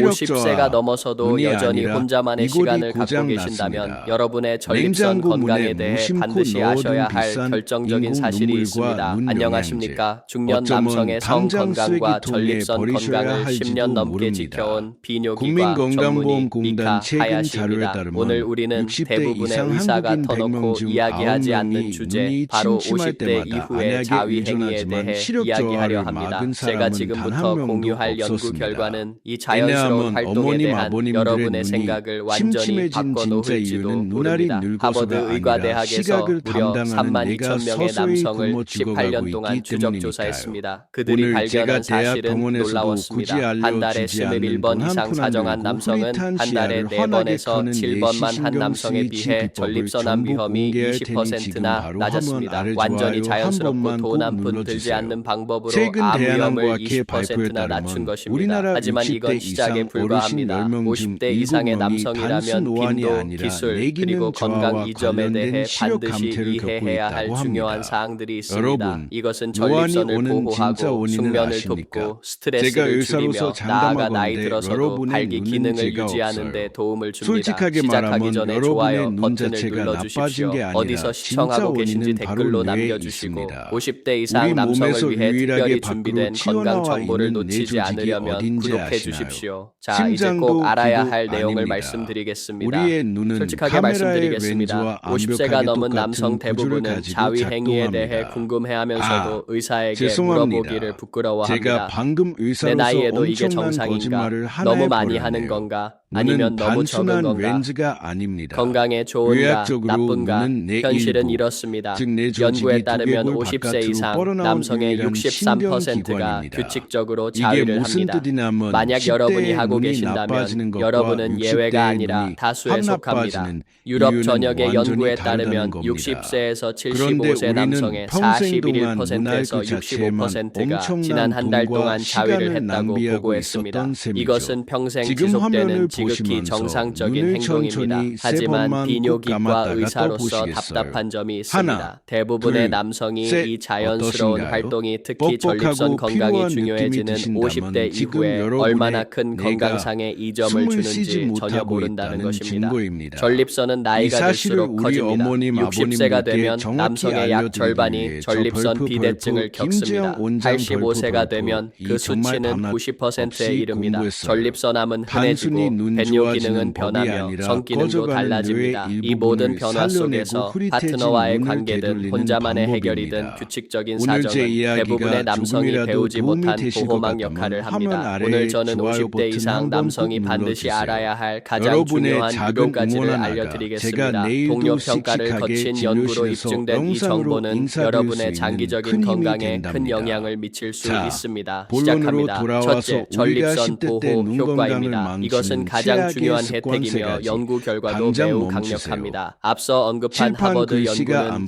50세가 넘어서도 여전히 혼자만의 시간을 갖고 계신다면 여러분의 전립선 건강에 대해 반드시 아셔야 할 결정적인 사실이 있습니다. 안녕하십니까? 중년 남성의 성 건강과 전립선 건강을 10년 넘게 지켜온 비뇨기과 전문의 미카 하야시입니다. 오늘 우리는 대부분의 의사가 터놓고 이야기하지 않는 주제, 바로 50대 이후의 자위 행위에 대해 이야기하려 합니다. 제가 지금부터 공유할 연구 결과는 이 자연스러운 활동에 대한 여러분의 생각을 완전히 바꿔놓을지도 모릅니다. 하버드 의과대학에서 무려 32,000명의 남성을 18년 동안 추적 조사했습니다. 그들이 발견한 사실은 놀라웠습니다. 한 달에 21번 이상 사정한 남성은 한 달에 4번에서 7번만 한 남성에 비해 전립선암 위험이 20%나 낮았습니다. 완전히 자연스럽고 돈 한 푼 들지 않는 방법으로 암 위험을 20%나 낮춘 것입니다. 하지만 이건 시작에 불과합니다. 50대 이상의 남성이라면 빈도, 기술, 그리고 건강 이 점에 대해 반드시 이해해야 할 중요한 사항들이 있습니다. 이것은 전립선을 보호하고 숙면을 돕고 스트레스를 줄이며 나아가 나이 들어서도 발기 기능을 유지하는 데 도움을 줍니다. 시작하기 전에 좋아요 버튼을 눌러주십시오. 어디서 시청하고 계신지 댓글로 남겨주시고 50대 이상 남성을 위해 특별히 준비된 건강 정보를 놓치지 않으려면 구독해 주십시오. 자, 이제 꼭 알아야 할 내용을 말씀드리겠습니다. 솔직하게 말씀드리겠습니다. 50세가 넘은 남성 대부분은 자위 행위에 대해 궁금해하면서도 의사에게 물어보기를 부끄러워합니다. 내 나이에도 이게 정상인가? 너무 많이 하는 건가? 아니면 너무 적은 건가? 건강에 좋은가? 나쁜가? 현실은 이렇습니다. 연구에 따르면 50세 이상 남성의 63%가 규칙적으로 자위를 합니다. 만약 여러분이 하고 계신다면 여러분은 예외가 아니라 다수에 속합니다. 유럽 전역의 연구에 따르면 60세에서 75세 남성의 41%에서 65%가 지난 한 달 동안 자위를 했다고 보고했습니다. 이것은 평생 지속되는 지극히 정상적인 행동입니다. 하지만 비뇨기과 의사로서 답답한 점이 있습니다. 대부분의 남성이 이 자연스러운 활동이 특히 전립선 건강이 중요해지는 50대 이후에 얼마나 큰 건강상의 이점을 주는지 전혀 모른다는 것입니다. 전립선은 나이가 들수록 커집니다. 60세가 되면 남성의 약 절반이 전립선 비대증을 겪습니다. 85세가 되면 그 수치는 90%에 이릅니다. 전립선암은 흔해지고 배뇨 기능은 변하며 성기능도 달라집니다. 이 모든 변화 속에서 파트너와의 관계든 혼자만의 해결이든 규칙적인 사정은 대부분의 남성이 배우지 못한 보호막 역할을 합니다. 오늘 저는 50대 이상 남성이 반드시 알아야 할 가장 중요한 7가지를 알려드리겠습니다. 동료 평가를 거친 연구로 입증된 이 정보는 여러분의 장기적인 건강에 큰 영향을 미칠 수 있습니다. 시작합니다. 첫째, 전립선 보호 효과입니다. 이것은 가장 중요한 혜택이며 연구 결과도 매우 강력합니다. 앞서 언급한 하버드 연구는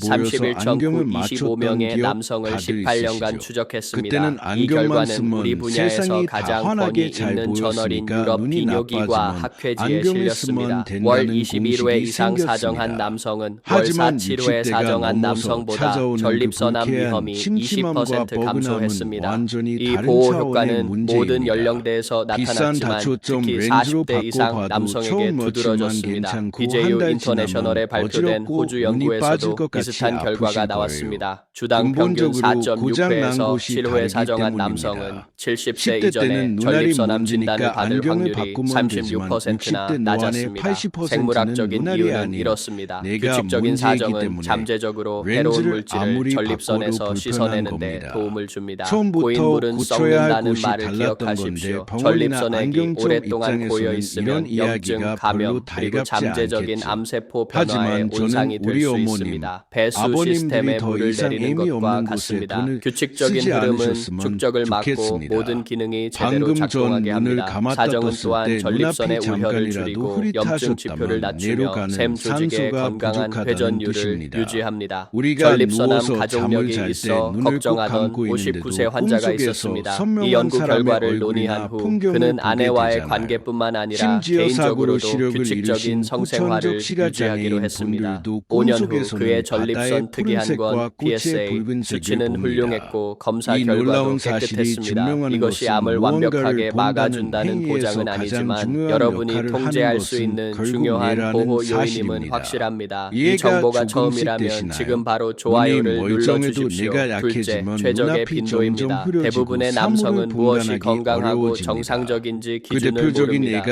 31,925명의 남성을 18년간 추적했습니다. 이 결과는 우리 분야에서 가장 권위 있는 저널인 유럽 비뇨기과 학회지에 실렸습니다. 월 21회 이상 사정한 남성은 월 4-7회 사정한 남성보다 전립선암 위험이 20% 감소했습니다. 이 보호 효과는 모든 연령대에서 나타났지만 특히 40대 이상 남성에게 두드러졌습니다. BJU 인터내셔널에 발표된 호주 연구에서도 비슷한 결과가 나왔습니다. 주당 평균 4.6회에서 7회 사정한 남성은 70세 이전에 전립선암 진단을 받을 확률이 36%나 낮았습니다. 생물학적인 이유는 이렇습니다. 규칙적인 사정은 잠재적으로 해로운 물질을 전립선에서 씻어내는 데 도움을 줍니다. 고인물은 썩는다는 말을 기억하십시오. 전립선액이 오랫동안 고여 있으면 염증, 감염, 그리고 잠재적인 암세포 변화에 온상이 될 수 있습니다. 배수 시스템에 물을 내리는 것과 같습니다. 규칙적인 흐름은 축적을 막고 모든 기능이 제대로 작동하게 합니다. 사정은 또한 전립선의 우려를 줄이고 염증 지표를 낮추며 샘 조직의 건강한 회전율을 유지합니다. 전립선암 가족력이 있어 걱정하던 59세 환자가 있었습니다. 이 연구 결과를 논의한 후 그는 아내와의 관계뿐만 아니라 아니라 개인적으로도 규칙적인 성생활을 유지하기로 했습니다. 5년 후 그의 전립선 특이한 PSA 수치는 훌륭했고 검사 결과도 깨끗했습니다. 이것이 암을 완벽하게 막아준다는 보장은 아니지만 여러분이 통제할 수 있는 중요한 보호 요인임은 확실합니다. 이 정보가 처음이라면 지금 바로 좋아요를 눌러주십시오. 둘째, 최적의 빈도입니다. 대부분의 남성은 무엇이 건강하고 정상적인지 기준을 모릅니다.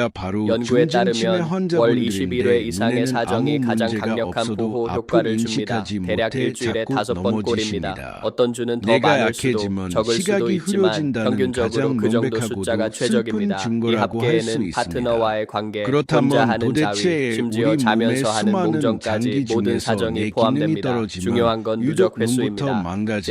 연구에 따르면 월 21회 이상의 사정이 가장 강력한 보호 효과를 줍니다. 대략 일주일에 5번꼴입니다. 어떤 주는 더 많을 수도 적을 수도 있지만 평균적으로 그 정도 숫자가 최적입니다. 이 합계에는 파트너와의 관계, 혼자 하는 자위, 심지어 자면서 하는 몽정까지 모든 사정이 포함됩니다. 중요한 건 누적 횟수입니다.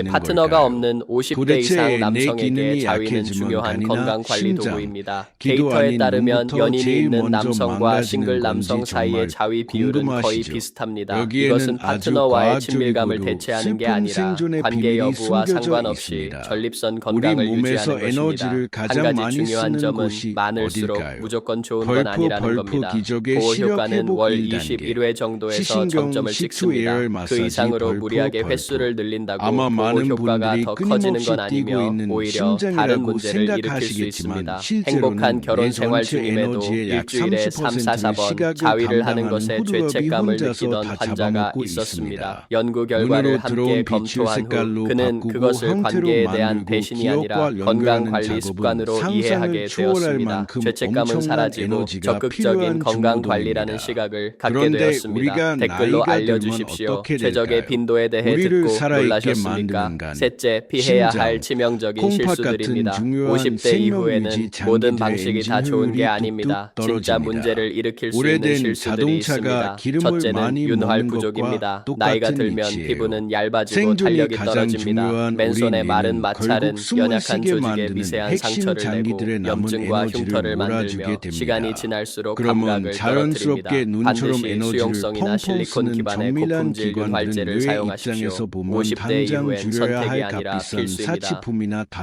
파트너가 없는 50대 이상 남성에게 자위는 중요한 건강관리 도구입니다. 데이터에 따르면 연인이 있는 남성과 싱글 남성 사이의 자위 비율은 거의 비슷합니다. 이것은 파트너와의 친밀감을 대체하는 게 아니라 관계 여부와 상관없이 전립선 건강을 유지하는 것입니다. 한 가지 중요한 점은 많을수록 무조건 좋은 건 아니라는 겁니다. 보호 효과는 월 21회 정도에서 정점을 찍습니다. 그 이상으로 무리하게 횟수를 늘린다고 보호 효과가 더 커지는 건 아니며 오히려 다른 문제를 일으킬 수 있습니다. 행복한 결혼 생활 중임에도 일주일에 3, 4, 4번 자위를 하는 것에 죄책감을 느끼던 환자가 있었습니다. 연구 결과를 함께 검토한 후 그는 그것을 관계에 대한 배신이 아니라 건강관리 습관으로 이해하게 되었습니다. 죄책감은 사라지고 적극적인 건강관리라는 시각을 갖게 되었습니다. 댓글로 알려주십시오. 최적의 빈도에 대해 듣고 놀라셨습니까? 셋째, 피해야 할 치명적인 실수들입니다. 50대 이후에는 모든 방식이 다 좋은 게 아닙니다. 진짜 문제를 일으킬 수 있는 실수들이 있습니다. 첫째는 윤활 부족입니다. 나이가 들면 피부는 얇아지고 탄력이 떨어집니다. 맨손의 마른 마찰은 연약한 조직에 미세한 상처를 내고 염증과 흉터를 만들며 시간이 지날수록 감각을 떨어뜨립니다. 반드시 수용성이나 실리콘 기반의 고품질 윤활제를 사용하십시오. 50대 이후엔 선택이 아니라 필수입니다.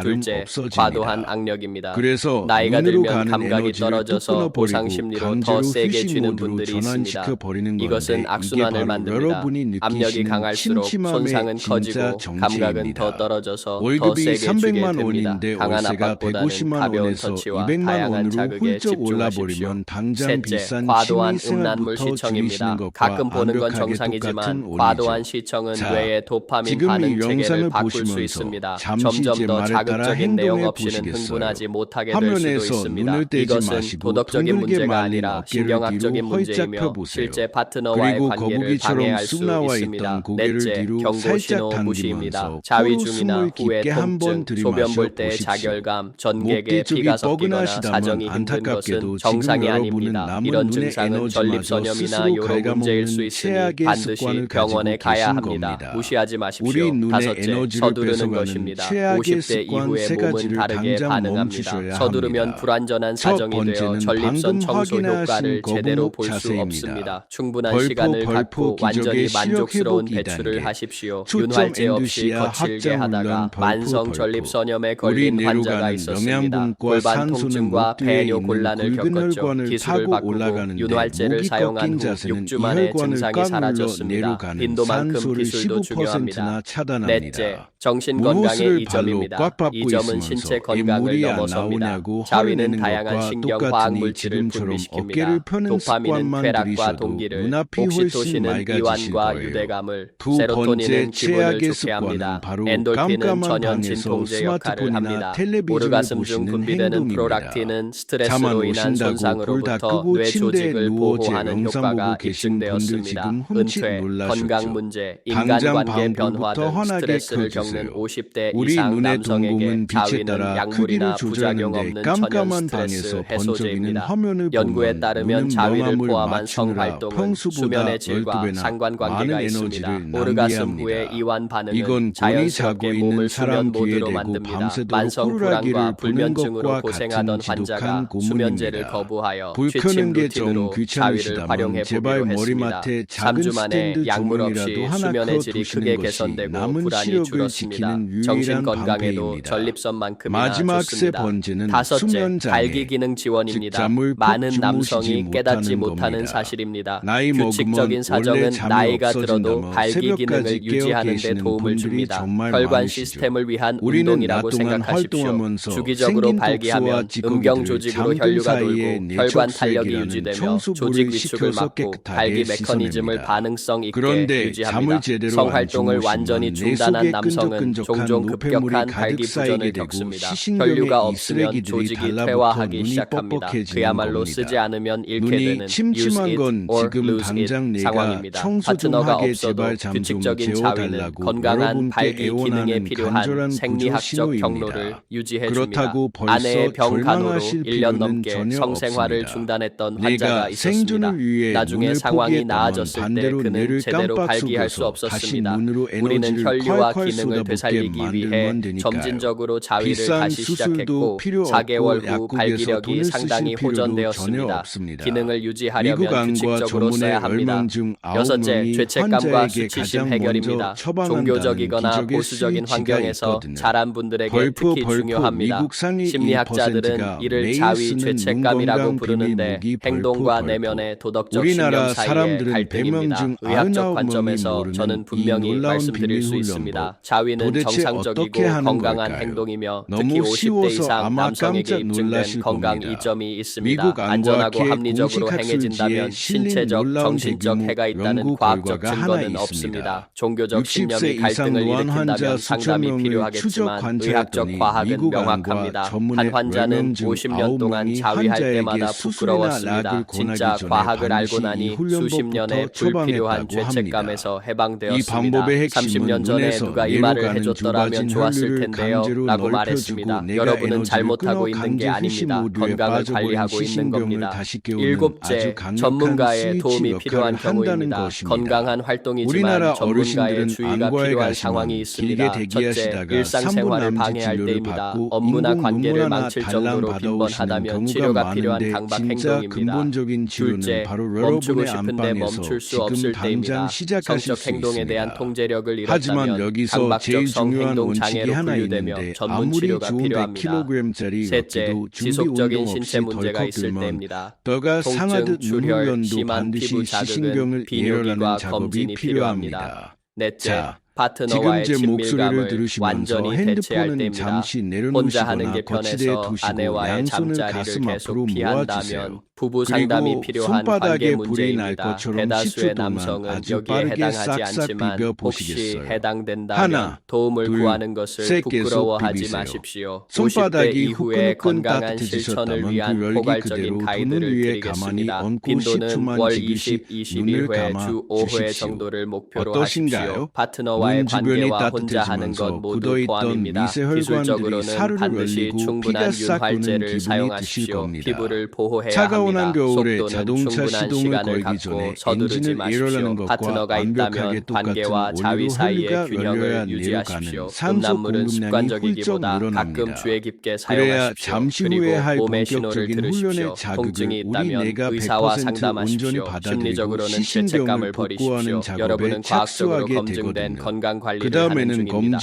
둘째, 과도한 악력입니다. 나이가 들면 감각이 떨어져서 보상 심리로 더 세게 쥐는 분들이 있습니다. 이것은 악순환을 만듭니다. 압력이 강할수록 손상은 커지고 감각은 더 떨어져서 더 세게 쥐게 됩니다. 강한 압박보다는 가벼운 터치와 다양한 자극에 집중하십시오. 셋째, 과도한 음란물 시청입니다. 가끔 보는 건 정상이지만 과도한 시청은 뇌의 도파민 반응 체계를 바꿀 수 있습니다. 점점 더 자극적인 내용 없이는 흥분하지 못하게 될 수도 있습니다. 이것은 도덕적인 문제가 아니라 신경학적인 문제이며 실제 파트너와의 관계를 방해할 수 있습니다. 넷째, 경고신호 무시입니다. 자위 중이나 후에 통증, 소변 볼 때 자결감, 전객에 피가 섞이거나 사정이 힘든 것은 정상이 아닙니다. 이런 증상은 전립선염이나 요로 문제일 수 있으니 반드시 병원에 가야 합니다. 무시하지 마십시오. 다섯째, 서두르는 것입니다. 50대 이후에 몸은 다르게 반응합니다. 서두르면 불완전한 사정이 되어 전립선 청소 효과를 제대로 볼 수 없습니다. 충분한 시간을 갖고 완전히 만족스러운 배출을 하십시오. 윤활제 없이 거칠게 하다가 만성 전립선염에 걸린 환자가 있었습니다. 골반 통증과 배뇨 곤란을 겪었죠. 기술을 바꾸고 윤활제를 사용한 후 6주 만에 증상이 사라졌습니다. 빈도만큼 기술도 중요합니다. 넷째, 정신 건강의 이점입니다. 이 점은 신체 건강을 넘어섭니다. 자위는 다양한 신경 화학 물질을 분비시킵니다. 도파민은 쾌락과 동기를, 옥시토신은 이완과 유대감을, 세로토닌은 기분을 좋게 합니다. 엔돌핀은 전연 진통제 역할을 합니다. 오르가슴 중 분비되는 프로락틴은 스트레스로 인한 손상으로부터 뇌 조직을 보호하는 효과가 입증되었습니다. 은퇴, 건강 문제, 인간관계 변화 등 스트레스를 겪는 50대 이상 남성에게 자위는 약물이나 부작용 없는 전연 스트레스 해소제입니다. 연구에 따르면 자위를 포함한 성활동은 수면의 질과 상관관계가 있습니다. 오르가슴 후의 이완 반응은 자연스럽게 몸을 수면 모드로 만듭니다. 만성 불안과 불면증으로 고생하던 환자가 수면제를 거부하여 취침 루틴으로 자위를 활용해 보기로 했습니다. 3주 만에 약물 없이 수면의 질이 크게 개선되고 불안이 줄었습니다. 정신 건강에도 전립선만큼이나 좋습니다. 다섯째, 발기 기능 지원입니다. 많은 남성이 깨닫지 못하는 사실입니다. 규칙적인 사정은 나이가 들어도 발기 기능을 유지하는 데 도움을 줍니다. 혈관 시스템을 위한 운동이라고 생각하십시오. 주기적으로 발기하면 음경 조직으로 혈류가 돌고 혈관 탄력이 유지되며 조직 위축을 막고 발기 메커니즘을 반응성 있게 유지합니다. 성활동을 완전히 중단한 남성은 종종 급격한 발기 부전을 겪습니다. 혈류가 없으면 조직이 퇴화하기 시작합니다. 그야말로 쓰지 않으면 잃게 되는 use it or lose it 상황입니다. 파트너가 없어도 규칙적인 자위는 건강한 발기 기능에 필요한 생리학적 경로를 유지해줍니다. 아내의 병 간호로 1년 넘게 성생활을 중단했던 환자가 있었습니다. 나중에 상황이 나아졌을 때 그는 제대로 발기할 수 없었습니다. 우리는 혈류와 기능을 되살리기 위해 점진적으로 자위를 다시 시작했고 4개월 후 발기력이 상당히 호전되었습니다. 기능을 유지하려면 규칙적으로 써야 합니다. 여섯째, 죄책감과 수치심 해결입니다. 종교적이거나 보수적인 환경에서 자란 분들에게 특히 중요합니다. 심리학자들은 이를 자위 죄책감이라고 부르는데 행동과 내면의 도덕적 신념 사이의 갈등입니다. 의학적 관점에서 저는 분명히 말씀드릴 수 있습니다. 자위는 정상적이고 건강한 행동이며 특히 50대 이상 남성에게 입증된 건강 이점이 있습니다. 안전하고 합리적으로 행해진다면 신체적, 정신적 해가 있다는 과학적 증거는 없습니다. 종교적 신념이 갈등을 일으킨다면 상담이 필요하겠지만 의학적 과학은 명확합니다. 한 환자는 50년 동안 자위할 때마다 부끄러웠습니다. 진짜 과학을 알고 나니 수십 년의 불필요한 죄책감에서 해방되었습니다. 30년 전에 누가 이 말을 해줬더라면 좋았을 텐데요 라고 말했습니다. 여러분은 잘못하고 있는 게 아닙니다. 건강을 관리하고 있는 겁니다. 일곱째, 전문가의 도움이 필요한 경우입니다. 건강한 활동이지만 전문가의 주의가 필요한 상황이 있습니다. 첫째, 일상생활을 방해할 때입니다. 업무나 관계를 망칠 정도로 빈번하다면 치료가 필요한 강박 행동입니다. 둘째, 멈추고 싶은데 멈출 수 없을 때입니다. 성적 행동에 대한 통제력을 잃었다면 강박적 성행동 장애로 분류되며 전문 치료가 필요합니다. 셋째, 지속적인 신체 문제가 있을 때입니다. 통증, 출혈, 심한 피부 자극은 비뇨기과 검진이 필요합니다. 넷째, 파트너와의 친밀감을 완전히 대체할 때입니다. 혼자 하는 게 편해서 아내와의 잠자리를 계속 피한다면 부부 상담이 필요한 관계 문제입니다. 대다수의 남성은 여기에 해당하지 않지만 혹시 해당된다면 도움을 구하는 것을 부끄러워하지 마십시오. 50대 이후의 건강한 실천을 위한 포괄적인 가이드를 드리겠습니다. 빈도는 월 20, 21회, 주 5회 정도를 목표로 하십시오. 파트너와의 관계와 혼자 하는 것 모두 포함입니다. 기술적으로는 반드시 충분한 윤활제를 사용하십시오. 피부를 보호해야 합니다. 속도는 충분한 시간을 갖고 서두르지 마십시오. 파트너가 있다면 관계와 자위 사이의 균형을 유지하십시오. 음란물은 습관적이기보다 가끔 주의 깊게 사용하십시오. 그리고 몸의 신호를 들으십시오. 통증이 있다면 의사와 상담하십시오. 심리적으로는 죄책감을 버리십시오. 여러분은 과학적으로 검증된 건강 관리를 하는 중입니다.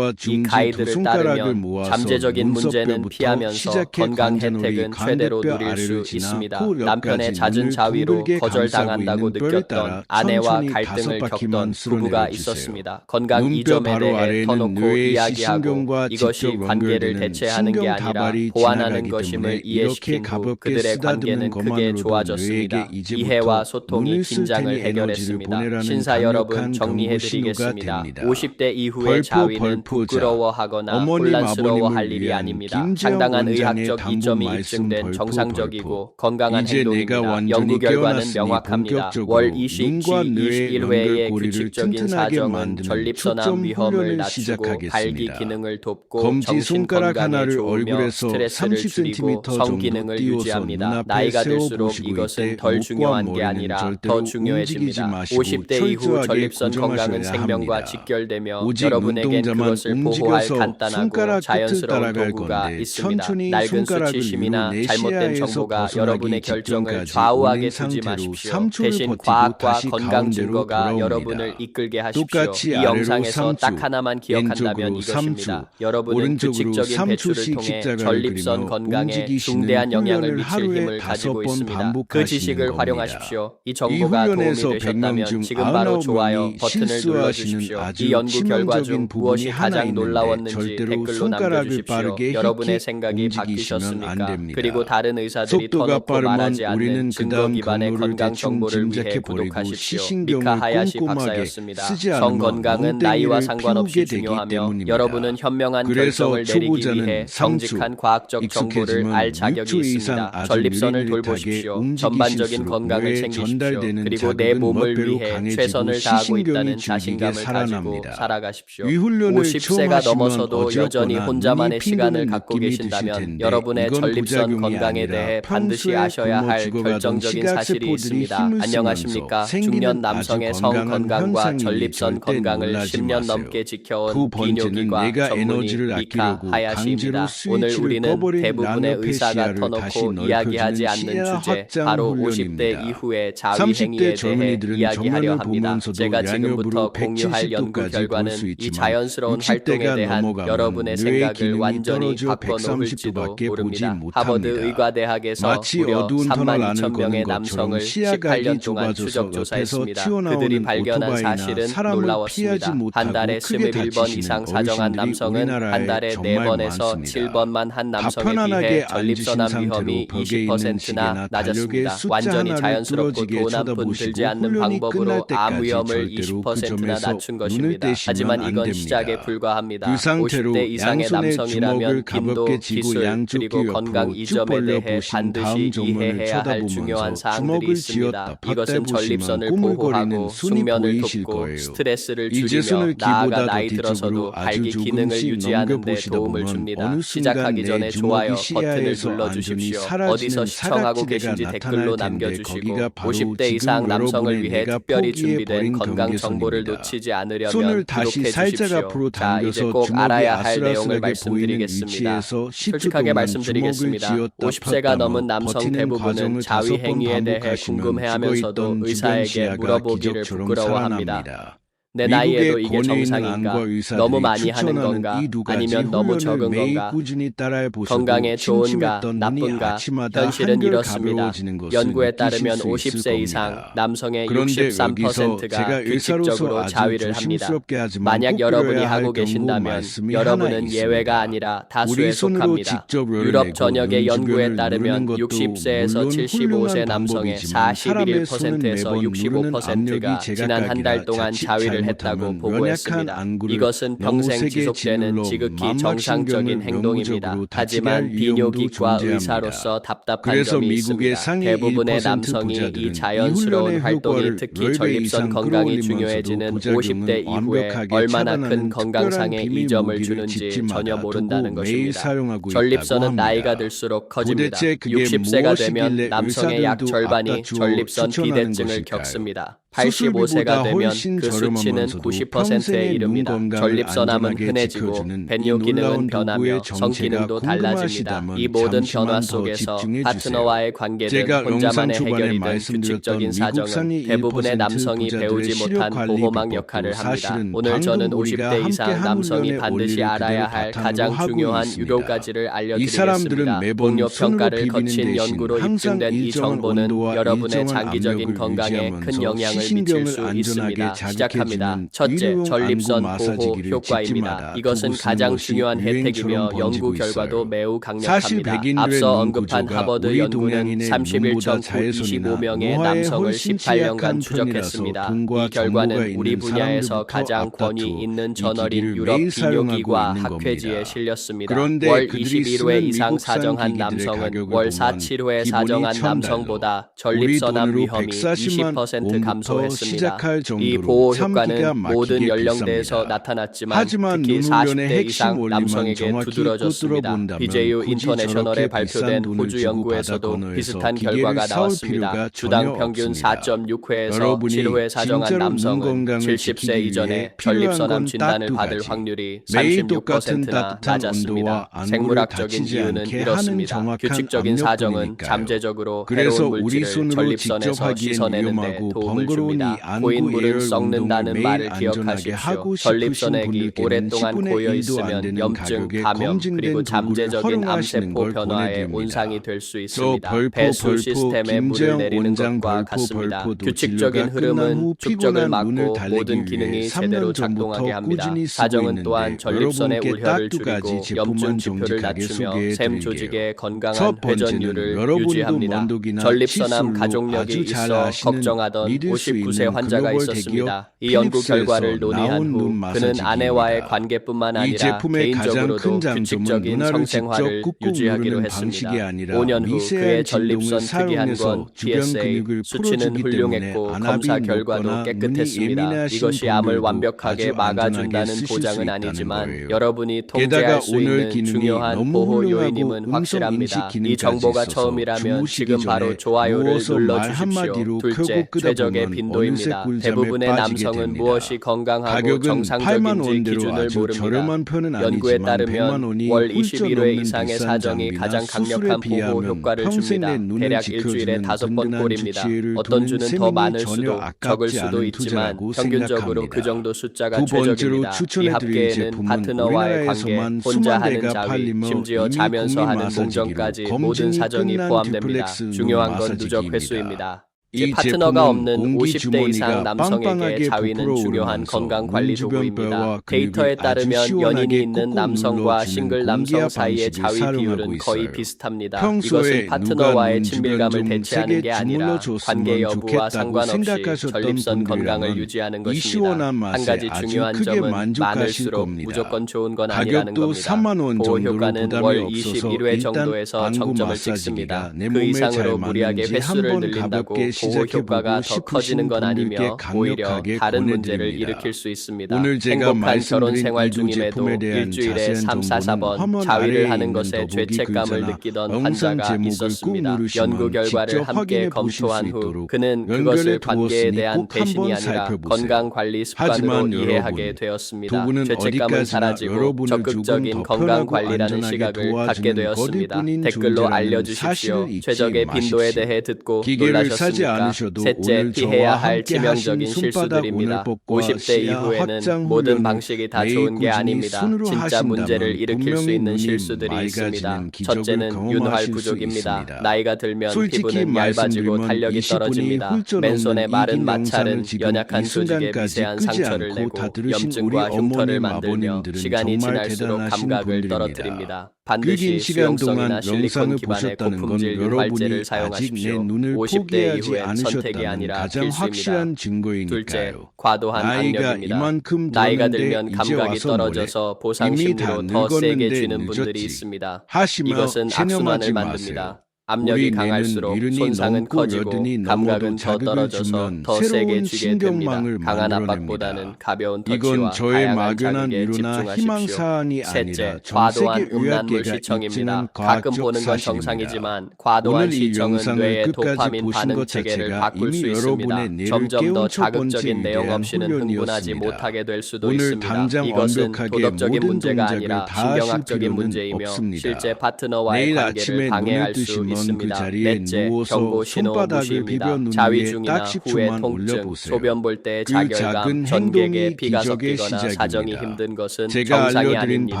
이 가이드를 따르면 잠재적인 문제는 피하면서 건강 혜택은 최대로 누릴 수 있습니다. 남편의 잦은 자위로 거절당한다고 느꼈던 아내와 갈등을 겪던 부부가 있었습니다. 건강 이점에 대해 터놓고 이야기하고 이것이 관계를 대체하는 게 아니라 보완하는 것임을 이해시킨 후 그들의 관계는 크게 좋아졌습니다. 이해와 소통이 긴장을 해결했습니다. 신사 여러분 정리해드리겠습니다. 50대 이후의 자위는 부끄러워하거나 혼란스러워할 일이 아닙니다. 상당한 의학적 이점이 입증된 정상적이고 건강한 행동입니다. 연구 결과는 명확합니다. 월 20, 주 21회의 규칙적인 사정은 전립선암 위험을 낮추고 발기 기능을 돕고 정신 건강에 좋으며 스트레스를 줄이고 성 기능을 유지합니다. 나이가 들수록 이것은 덜 중요한 게 아니라 더 중요해집니다. 50대 이후 전립선 건강은 생명과 직결 직결되며 오직 여러분에겐 눈동자만 그것을 보호할 움직여서 간단하고 손가락 끝을 자연스러운 따라갈 도구가 건데 있습니다. 천천히 낡은 손가락을 수치심이나 위로 잘못된 내시야에서 정보가 여러분의 벗어나기 결정을 직전까지 좌우하게 올린 두지 상태로 마십시오. 3초를 대신 버티고 과학과 다시 건강 가운데로 증거가 돌아옵니다. 여러분을 이끌게 하십시오. 똑같이 이 아래로 영상에서 3초, 딱 하나만 기억한다면 왼쪽으로 이것입니다. 3초, 여러분은 오른쪽으로 규칙적인 배출을 3초씩 통해 십자가를 전립선 그리며 건강에 움직이시는 중대한 영향을 훈련을 미칠 하루에 힘을 가지고 5번 있습니다. 그 반복하시는 지식을 겁니다. 활용하십시오. 이 이 정보가 도움이 훈련에서 100명 되셨다면 중 지금 바로 좋아요 99명이 버튼을 실수하시는 눌러주십시오. 아주 이 연구 결과 중 치명적인 부분이 무엇이 하나 가장 있는데 놀라웠는지 절대로 댓글로 손가락을 남겨주십시오. 빠르게 여러분의 휙휙 생각이 움직이시면 안 바뀌셨습니까? 됩니다. 그리고 다른 의사들이 속도가 터놓고 빠르면 말하지 우리는 않는 그 증거 다음 기반의 경로를 건강 대충 정보를 위해 짐작해버리고 구독하십시오. 시신경을 미카 하야시 꼼꼼하게 박사였습니다. 쓰지 않으면 성 건강은 나이와 멍때리를 상관없이 피우게 되기 중요하며 때문입니다. 여러분은 현명한 그래서 결정을 내리기 초보자는 위해 3초, 정직한 과학적 정보를 익숙해지면 알 자격이 6초 이상 있습니다. 아주 전립선을 느릿느릿하게 돌보십시오. 전반적인 움직이실수록 건강을 뇌에 챙기십시오. 전달되는 그리고 내 자극은 몸을 몇 배로 위해 강해지고 최선을 다하고 시신경이 있다는 죽이게 자신감을 가지고 살아납니다. 살아가십시오. 이 훈련을 50세가 처음 넘어서도 하시면 여전히 어지럽거나 혼자만의 눈이 시간을 핑드는 갖고 느낌이 드실 계신다면 텐데 여러분의 이건 전립선 부작용이 건강에 아니라 대해 반드시 평소에 아셔야 굶어 할 죽어가던 결정적인 사실이 시각세포들이 있습니다. 힘을 안녕하십니까? 쓰면서 생기는 중년 아주 남성의 성 건강한 건강과 현상이니 전립선 절대 건강을 놀라지 10년 마세요. 넘게 지켜온 그 번째는 비뇨기과 내가 전문의 에너지를 미카 아끼려고 하야시입니다. 강제로 오늘 스위치를 우리는 꺼버린 대부분의 의사가 라노페시아를 다시 터놓고 이야기하지 넓혀주는 않는 시야 주제 확장 바로 훈련입니다. 50대 이후의 자위 30대 행위에 대해 젊은이들은 이야기하려 정면을 합니다. 보면서도 제가 지금부터 양옆으로 공유할 연구 170도까지 결과는 볼 수 이 있지만 자연스러운 활동에 60대가 대한 넘어가면 여러분의 뇌의 생각을 기능이 완전히 떨어져 바꿔놓을지도 130도밖에 보지 모릅니다. 못합니다. 하버드 의과대학에서 마치 무려 어두운 터널 안을 32,000명의 거는 것처럼 남성을 시야각이 18년 동안 좁아져서 추적 옆에서 조사했습니다. 튀어나오는 그들이 발견한 오토바이나 사실은 사람을 놀라웠습니다. 피하지 못하고 한 달에 크게 21번 다치시는 이상 사정한 어르신들이 남성은 우리나라에 한 달에 정말 4번에서 많습니다. 7번만 한 남성에 가편안하게 비해 앉으신 전립선암 위험이 상태로 벽에 있는 20%나 시계나 달력의 낮았습니다. 숫자 완전히 하나를 자연스럽고 뚫어지게 돈 한 푼 쳐다보시고 들지 않는 훈련이 방법으로 끝날 암 때까지 위험을 절대로 그 20%나 점에서 낮춘 눈을 것입니다. 떼시면 하지만 안 이건 됩니다. 시작에 불과합니다. 그 상태로 50대 이상의 양손에 남성이라면 주먹을 빈도, 가볍게 쥐고 기술, 양쪽 귀 그리고 건강 옆으로 쭉 이점에 대해 벌려보신 반드시 다음 정면을 이해해야 할 중요한 쳐다보면서 사항들이 주먹을 있습니다. 쥐었다 이것은 폈다 보시면 전립선을 꾸물거리는 보호하고 순이 숙면을 보이실 돕고 거예요. 스트레스를 이제 줄이며 손을 나아가 귀보다 더 나이 뒤쪽으로 들어서도 아주 발기 기능을 조금씩 유지하는 데 넘겨보시다 도움을 보면 줍니다. 어느 순간 시작하기 내 전에 주먹이 좋아요 버튼을 시야에서 눌러주십시오. 완전히 어디서 사라지는 시청하고 사각지대가 계신지 나타날 댓글로 텐데 남겨주시고 거기가 바로 50대 지금 이상 남성을 여러분의 위해 내가 특별히 포기해버린 준비된 건강 정보를 경계선입니다. 놓치지 않으려면 손을 다시 구독해 살짝 주십시오. 앞으로 자, 이제 당겨서 꼭 주먹이 알아야 할 내용을 아슬아슬하게 보이는 말씀드리겠습니다. 위치에서 10초 솔직하게 동안 말씀드리겠습니다. 주먹을 쥐었다 50세가 폈다 넘은 남성 버티는 대부분은 과정을 자위 5번 행위에 대해 반복하시면 궁금해하면서도 죽어있던 주변 의사에게 시야가 물어보기를 기적처럼 부끄러워합니다. 살아납니다. 내 나이에도 이게 미국의 권위 있는 정상인가? 안과 의사들이 너무 많이 하는 추천하는 건가? 이 두 가지 아니면 너무 훈련을 적은 매일 건가? 꾸준히 따라해 보셔도 건강에 좋은가? 침침했던 눈이 나쁜가? 아침마다 현실은 한결 이렇습니다. 가벼워지는 것을 연구에 느끼실 따르면 수 50세 있을 이상 겁니다. 남성의 그런데 여기서 63%가 제가 규칙적으로 의사로서 아주 자위를 합니다. 조심스럽게 하지만 만약 꼭 여러분이 들어야 할 하고 경고 계신다면 말씀이 하나 여러분은 있습니다. 예외가 아니라 다수에 우리 손으로 속합니다. 직접 롤을 유럽 내고 전역의 눈 연구에 주변을 따르면 누르는 것도 60세에서 물론 75세 훌륭한 남성의 방법이지만 사람의 손은 41%에서 매번 누르는 65%가 압력이 지난 한 달 제각각이라 동안 자칫 자위를 했다고 잘못하면 보고했습니다. 연약한 안구를 이것은 너무 평생 세게 지속되는 짓눌러 지극히 망막 정상적인 신경을 행동입니다. 영구적으로 다치게 하지만 할 위험도 비뇨기과 존재합니다. 의사로서 답답한 그래서 점이 미국의 있습니다. 상위 대부분의 1% 남성이 부자들은 이 이 자연스러운 훈련의 활동이 효과를 특히 10배 전립선 이상 건강이 끌어올리면서도 중요해지는 부작용은 50대 이후에 완벽하게 얼마나 큰 차단하는 건강상의 특별한 이점을 비밀 무기를 주는지 집집마다 전혀 두고 모른다는 매일 것입니다. 사용하고 전립선은 있다고 합니다. 나이가 들수록 커집니다. 도대체 그게 60세가 되면 무엇이길래 남성의 약 의사들도 절반이 아까 주어 전립선 추천하는 비대증을 것일까요? 겪습니다. 수술비보다 85세가 되면 훨씬 그 수치는 저렴하면서도 90%에 평생의 눈 이릅니다. 건강을 전립선암은 안전하게 흔해지고 지켜주는 배뇨 이 기능은 놀라운 변하며 도구의 성 기능도 정체가 달라집니다. 궁금하시다면 이 모든 잠시만 변화 더 속에서 집중해 파트너와의 관계든 제가 영상 혼자만의 초반에 해결이든 말씀드렸던 규칙적인 미국 사정은 상위 대부분의 1% 남성이 부자들의 배우지 시력 못한 관리 보호막 비법도 역할을 합니다. 사실은 오늘 저는 방금 우리가 50대 이상 함께 한 남성이 훈련의 반드시 원리를 알아야 그대로 할 바탕으로 가장 하고 중요한 있습니다. 6가지를 이 사람들은 알려드리겠습니다. 매번 동료 손으로 평가를 비비는 거친 대신 연구로 항상 입증된 이 일정한 정보는 온도와 여러분의 일정한 장기적인 압력을 건강에 큰 유지하면서 영향을 미칠 시신경을 수 안전하게 있습니다. 시작합니다. 자극해주는 첫째, 일회용 전립선 안구 보호 마사지기를 효과입니다. 집집마다 이것은 두고 쓰는 가장 것이 중요한 혜택이며 유행처럼 연구 번지고 결과도 있어요. 매우 사실 강력합니다. 백인들의 앞서 눈 언급한 구조가 하버드 우리 연구는 동양인의 눈보다 자외선이나 31.925명의 노화에 남성을 훨씬 18년간 취약한 추적했습니다. 편이라서 돈과 이 결과는 정보가 우리 있는 분야에서 사람들부터 가장 권위 앞다투어 있는 이 저널인 기기를 유럽 매일 사용하고 비뇨기과 있는 학회지에 겁니다. 실렸습니다. 그런데 월 그들이 21회 쓰는 이상 미국산 사정한 기기들의 남성은 가격을 월 보면 4, 7회 기본이 사정한 1,000달러, 남성보다 우리 전립선암 돈으로 위험이 140만 20% 원부터 하기로 했습니다. 시작할 이 정도로 보호 참기가 효과는 모든 막히게 연령대에서 비쌉니다. 나타났지만 하지만 특히 눈훈련의 40대 핵심 이상 원리만 남성에게 정확히 두드러졌습니다. 꿰뚫어본다면 BJU 굳이 인터내셔널에 저렇게 발표된 비싼 돈을 호주 주고 연구에서도 받아 비슷한 기계를 결과가 사올 나왔습니다. 필요가 주당 전혀 평균 없습니다. 4.6회에서 여러분이 7회 사정한 진짜로 눈 남성은 건강을 70세 지키기 이전에 위해 전립선암 필요한 건 진단을 딱 두 받을 가지. 확률이 매일 똑같은 36%나 따뜻한 낮았습니다. 온도와 안구를 생물학적인 다치지 이유는 않게 하는 이렇습니다. 정확한 규칙적인 사정은 압력뿐이니까요. 잠재적으로 그래서 해로운 우리 물질을 손으로 직접 전립선에서 하기엔 씻어내는 데 위험하고 도움을 번거로운 이 줍니다. 안구 고인물은 예열 운동을 썩는다는 매일 말을 안전하게 기억하십시오. 하고 싶으신 전립선액이 분들께는 오랫동안 10분의 고여 1도 안 있으면 되는 염증, 가격에 감염, 검증된 그리고 도구를 잠재적인 활용하시는 암세포 걸 변화에 권해드립니다. 온상이 될 수 저 있습니다. 벌포 배수 시스템에 물을 김재영 내리는 원장 것과 벌포 같습니다. 벌포도 규칙적인 진료가 끝난 흐름은 후 축적을 피곤한 눈을 막고 달래기 모든 위해 기능이 3년 제대로 전부터 작동하게 합니다. 꾸준히 쓰고 사정은 있는데 또한 전립선의 여러분께 울혈을 딱 두 가지 줄이고 제품만 염증 지표를 정직하게 낮추며 샘 소개해드릴게요. 조직의 건강한 첫 번째는 회전율을 여러분도 유지합니다. 먼독이나 전립선암 칫솔로 가족력이 아주 잘 있어 아시는 걱정하던 믿을 수 59세 있는 환자가 글로벌 있었습니다. 대기업 이 연구 결과를 필립스에서 논의한 나온 후 눈 그는 아내와의 마사지기입니다. 관계뿐만 이 아니라 제품의 가장 개인적으로도 큰 장점은 규칙적인 눈알을 직접 성생활을 꾹꾹 유지하기로 누르는 했습니다. 방식이 아니라 5년 후 미세한 그의 진동을 전립선 특이한 건 사용해서 주변 PSA 근육을 수치는 풀어주기 때문에 훌륭했고 안압이 검사 결과도 높거나 눈이 깨끗했습니다. 예민하신 이것이 암을 분들도 완벽하게 아주 안전하게 막아준다는 쓰실 수 보장은 있다는 아니지만 거예요. 여러분이 게다가 통제할 수 오늘 있는 기능이 중요한 너무 보호 훌륭하고 요인임은 음성 확실합니다. 인식 이 기능까지 정보가 있어서 처음이라면 주무시기 지금 바로 전에 좋아요를 누워서 말 눌러주십시오. 한마디로 둘째, 켜고 끄다 최적의 보면 어느새 빈도입니다. 꿀잠에 대부분의 빠지게 남성은 됩니다. 무엇이 건강하고 가격은 8만 정상적인지 원대로 기준을 아주 모릅니다. 저렴한 편은 연구에 아니지만 100만 따르면 원이 월 훌쩍 21회 넘는 이상의 비싼 사정이 장비나 가장 수술에 강력한 보호 비하면 효과를 평생 줍니다. 내 눈을 대략 지켜주는 일주일에 5번 든든한 꼴입니다. 주치의를 어떤 두는 주는 더 셈이니 많을 전혀 수도 적을 아깝지 수도 않은 있지만 투자라고 평균적으로 그 생각합니다. 정도 숫자가 두 번째로 최적입니다. 이 추천해드릴 합계에는 제품은 파트너와의 관계, 우리나라에서만 혼자 수만 하는 대가 자위, 팔리며 심지어 이미 자면서 국민 하는 마사지기로 공정까지 모든 검증이 사정이 끝난 포함됩니다. 듀플렉스 눈 중요한 건 누적 마사지기입니다. 회수입니다. 이 파트너가 제품은 없는 공기 50대 주머니가 이상 남성에게 빵빵하게 자위는 부풀어 중요한 오르면서 건강관리 눈 주변 도구입니다. 뼈와 데이터에 근육을 아주 따르면 시원하게 연인이 있는 꾹꾹 남성과 눌러주는 싱글 남성 공기압 사이의 방식을 자위 사용하고 비율은 거의 있어요. 비슷합니다. 평소에 이것은 누가 파트너와의 눈 주변 친밀감을 좀 대체하는 세게 게 아니라 주물러줬으면 관계 여부와 좋겠다고 상관없이 생각하셨던 전립선 건강을 분들이라면 유지하는 이 것입니다. 시원한 한 맛에 가지 아주 중요한 크게 점은 만족하실 많을수록 겁니다. 무조건 좋은 건 아니라는 가격도 겁니다. 4만 원 보호 정도로 효과는 부담이 월 없어서 21회 일단 정도에서 안구 정점을 마사지기가 찍습니다. 내 그 몸에 잘 이상으로 무리하게 맞는지 횟수를 한번 늘린다고 가볍게 보호 효과가 시작해보고 더 커지는 싶으신 건 분들께 아니며 오히려 강력하게 다른 문제를 권해드립니다. 일으킬 수 있습니다. 오늘 제가 행복한 결혼 말씀드린 생활 이 두 중임에도 제품에 대한 일주일에 자세한 3, 4, 정보는 4번 화면 자위를 아래에 하는 있는 것에 더보기 죄책감을 글자나 느끼던 영상 환자가 제목을 꾹 있었습니다. 누르시면 연구 결과를 직접 함께 확인해 보실 검토한 수 후 있도록 그는 연결해 그것을 관계에 두었으니 대한 꼭 대신이 한번 아니라 살펴보세요. 건강관리 습관으로 하지만 이해하게 여러분, 되었습니다. 도구는 죄책감은 어디까지나 사라지고 여러분을 적극적인 조금 더 건강 편하고 관리라는 안전하게 시각을 갖게 도와주는 되었습니다. 거리뿐인 댓글로 존재라는 알려주십시오. 사실을 잊지 최적의 빈도에 마십시오. 대해 듣고 기계를 사지 놀라셨습니까? 않으셔도 셋째, 오늘 피해야 저와 할 함께 치명적인 하신 손바닥 실수들입니다. 오늘법과 50대 시야 이후에는 확장 모든 훈련을 방식이 다 매일 좋은 게 꾸준히 아닙니다. 손으로 진짜 하신다면 문제를 일으킬 수 분명히 있는 눈이 실수들이 있습니다. 맑아지는 기적을 첫째는 윤활 경험하실 수 부족입니다. 있습니다. 나이가 들면 솔직히 피부는 얇아지고 말씀드리면 탄력이 20분이 떨어집니다. 훌쩍 맨손의 넘는 마른 이 마찰은 영상을 지금 연약한 이 조직에 순간까지 미세한 끄지 상처를 않고 내고 다 들으신 염증과 우리 흉터를 어머님, 만들며 아버님들은 시간이 정말 지날수록 대단하신 감각을 분들입니다. 떨어뜨립니다. 긴 반드시 시간 수용성이나 동안 실리콘 영상을 기반의 보셨다는 건 고품질 여러분이 윤활제를 아직 내 사용하십시오. 눈을 50대 포기하지 이후엔 선택이 않으셨다는 아니라 가장 필수입니다. 확실한 둘째, 증거이니까요. 과도한 나이가 악력입니다. 이만큼 나이가 들었는데 들면 이제 감각이 와서 떨어져서 보상 이미 다 심리로 더 세게 늙었는데 쥐는 분들이 늦었지. 있습니다. 하시며 이것은 악순환을 체념하지 만듭니다. 마세요. 압력이 우리 강할수록 뇌는 이른이 손상은 넘고 커지고 여든이 감각은 넘어도 더 자극을 떨어져서 주면 더 세게 새로운 쥐게 됩니다. 신경망을 강한 만들어냅니다. 압박보다는 가벼운 이건 터치와 저의 다양한 막연한 자극에 위로나 집중하십시오. 희망사항이 셋째, 아니라 전 과도한 세계 음란물 의학계가 시청입니다. 입증한 가끔 과학적 보는 건 사실입니다. 정상이지만 과도한 오늘 이 시청은 영상을 뇌의 끝까지 도파민 보신 반응 것 체계를 자체가 바꿀 이미 수 있습니다. 여러분의 뇌를 점점 더 깨운 첫 번째 자극적인 내용 위대한 없이는 흥분하지 훈련이었습니다. 못하게 될 수도 오늘 있습니다. 당장 이것은 완벽하게 도덕적인 모든 문제가 동작을 아니라 다 하실 신경학적인 필요는 문제이며 없습니다. 실제 파트너와의 내일 관계를 아침에 방해할 눈을 수 뜨시면 그 있습니다. 자리에 넷째, 누워서 경고 신호 손바닥을 비벼 무시입니다. 눈 자위 위에 중이나 딱 후회 10초만 통증, 올려보세요. 소변 볼 때 그 자결감, 작은 전객에 행동이 피가 기적의 섞이거나 시작입니다. 사정이 힘든 것은 제가 정상이 알려드린 아닙니다.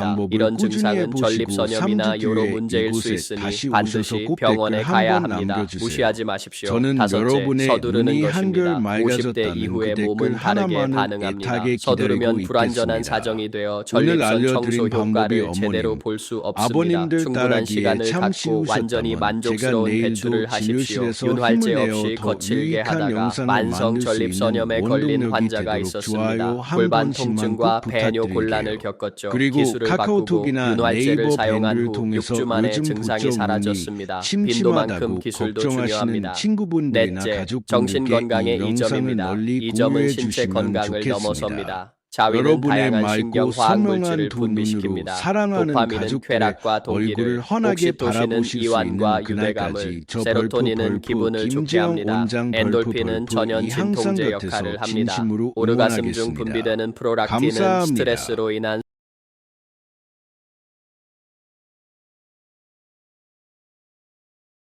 방법을 이런 꾸준히 증상은 해보시고 전립선염이나 3주 요로 뒤에 문제일 수 이곳에 있으니 다시 반드시 오셔서 꼭 병원에 댓글 가야 한번 합니다. 남겨주세요. 무시하지 마십시오. 저는 다섯째, 여러분의 서두르는 눈이 것입니다. 한결 50대 맑아졌다는 이후에 그 몸은 댓글 다르게 하나만을 반응합니다. 애타게 서두르면 기다리고 불완전한 있겠습니다. 사정이 되어 오늘 전립선 청소 알려드린 방법이 효과를 제대로 어머님, 볼 수 없습니다. 아버님들 충분한 따라기에 시간을 참 갖고 완전히 쉬우셨다면 만족스러운 제가 배출을 내일도 하십시오. 진료실에서 윤활제 힘을 없이 내어 더 거칠게 유익한 하다가 영상을 만성 만들 수 전립선염에 있는 걸린 원동력이 환자가 되도록 있었습니다. 좋아요 한 골반 번씩만 통증과 꼭 배뇨 곤란을 부탁드릴게요. 겪었죠. 그리고 기술을 바꾸고 카카오톡이나 윤활제를 네이버 사용한 밴드를 후 통해서 6주 만에 요즘 증상이 부쩍 사라졌습니다. 눈이 빈도만큼 침침하다고 기술도 걱정하시는 중요합니다. 친구분들이나 넷째, 가족분들께 정신건강의 이 영상을 이점입니다. 널리 이 점은 공유해 신체 주시면 건강을 좋겠습니다. 넘어섭니다. 자위는 여러분의 다양한 맑고 신경화학 선명한 물질을 두 눈으로 분비시킵니다. 사랑하는 도파민은 가족들의 쾌락과 동기를, 얼굴을 환하게 옥시토신은 바라보실 수 이완과 있는 유대감을, 그날까지 저 세로토닌은 벌프 기분을 좋게 김재영 합니다. 원장 엔돌핀은 벌프 전연 이 항상 진통제 곁에서 역할을 합니다. 진심으로 오르가슴 중 응원하겠습니다. 분비되는 프로락틴은 감사합니다. 스트레스로 인한